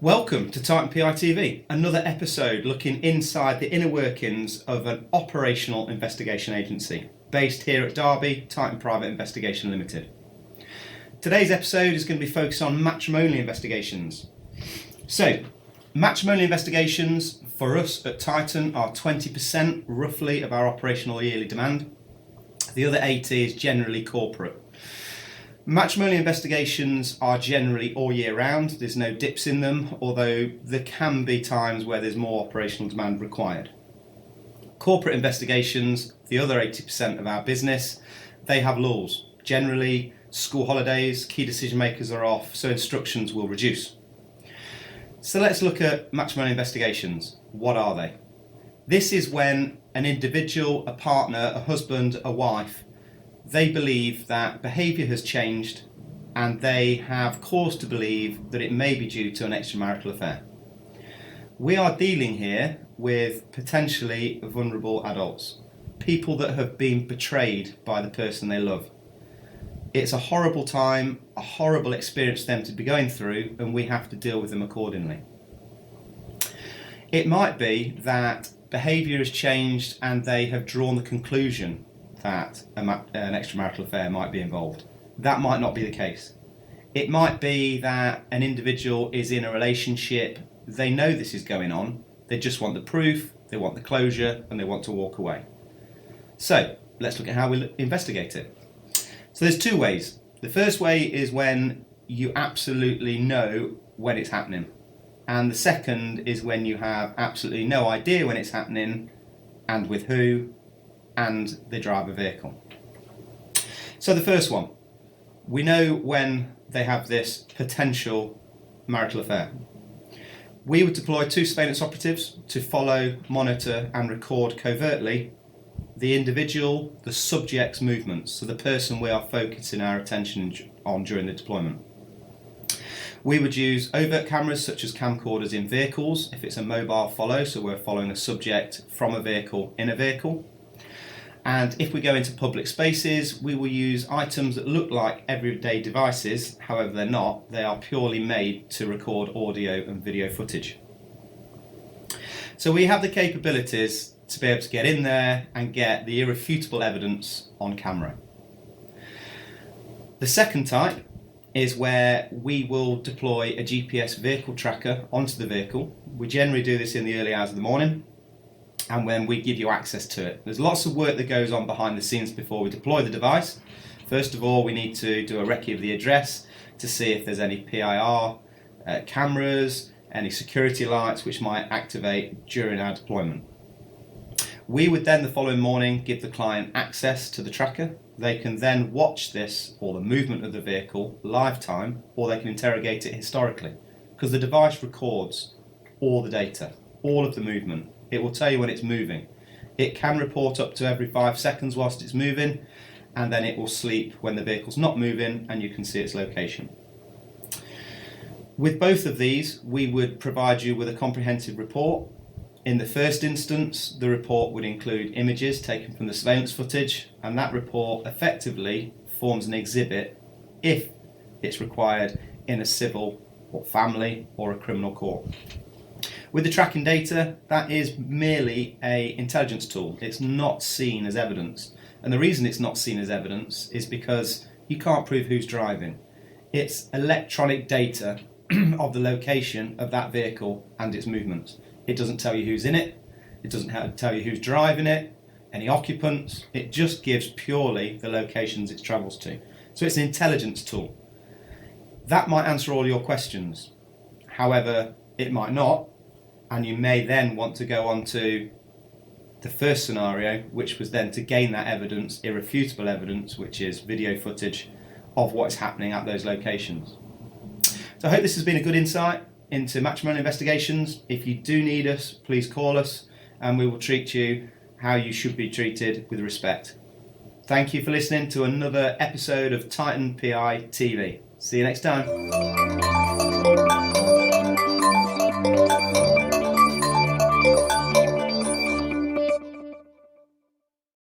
Welcome to Titan PI TV, another episode looking inside the inner workings of an operational investigation agency based here at Derby, Titan Private Investigation Limited. Today's episode is going to be focused on matrimonial investigations. So, matrimonial investigations for us at Titan are 20% roughly of our operational yearly demand. The other 80% is generally corporate. Matrimonial investigations are generally all year round. There's no dips in them, although there can be times where there's more operational demand required. Corporate investigations, the other 80% of our business, they have lulls. Generally, school holidays, key decision makers are off, so instructions will reduce. So let's look at matrimonial investigations. What are they? This is when an individual, a partner, a husband, a wife, they believe that behaviour has changed and they have cause to believe that it may be due to an extramarital affair. We are dealing here with potentially vulnerable adults, people that have been betrayed by the person they love. It's a horrible time, a horrible experience for them to be going through, and we have to deal with them accordingly. It might be that behaviour has changed and they have drawn the conclusion that an extramarital affair might be involved. That might not be the case. It might be that an individual is in a relationship, they know this is going on, they just want the proof, they want the closure, and they want to walk away. So, let's look at how we investigate it. So there's two ways. The first way is when you absolutely know when it's happening. And the second is when you have absolutely no idea when it's happening and with who, and they drive a vehicle. So the first one, we know when they have this potential marital affair. We would deploy 2 surveillance operatives to follow, monitor and record covertly the individual, the subject's movements, so the person we are focusing our attention on during the deployment. We would use overt cameras such as camcorders in vehicles if it's a mobile follow, so we're following a subject from a vehicle in a vehicle. And if we go into public spaces, we will use items that look like everyday devices, however they're not, they are purely made to record audio and video footage. So we have the capabilities to be able to get in there and get the irrefutable evidence on camera. The second type is where we will deploy a GPS vehicle tracker onto the vehicle. We generally do this in the early hours of the morning, and when we give you access to it. There's lots of work that goes on behind the scenes before we deploy the device. First of all, we need to do a recce of the address to see if there's any PIR cameras, any security lights which might activate during our deployment. We would then the following morning give the client access to the tracker. They can then watch this, or the movement of the vehicle, live time, or they can interrogate it historically, because the device records all the data, all of the movement. It will tell you when it's moving. It can report up to every 5 seconds whilst it's moving, and then it will sleep when the vehicle's not moving and you can see its location. With both of these, we would provide you with a comprehensive report. In the first instance, the report would include images taken from the surveillance footage, and that report effectively forms an exhibit if it's required in a civil or family or a criminal court. With the tracking data, that is merely an intelligence tool. It's not seen as evidence. And the reason it's not seen as evidence is because you can't prove who's driving. It's electronic data of the location of that vehicle and its movements. It doesn't tell you who's in it. It doesn't tell you who's driving it, any occupants. It just gives purely the locations it travels to. So it's an intelligence tool. That might answer all your questions. However, it might not. And you may then want to go on to the first scenario, which was then to gain that evidence, irrefutable evidence, which is video footage of what's happening at those locations. So I hope this has been a good insight into matrimonial investigations. If you do need us, please call us and we will treat you how you should be treated with respect. Thank you for listening to another episode of Titan PI TV. See you next time.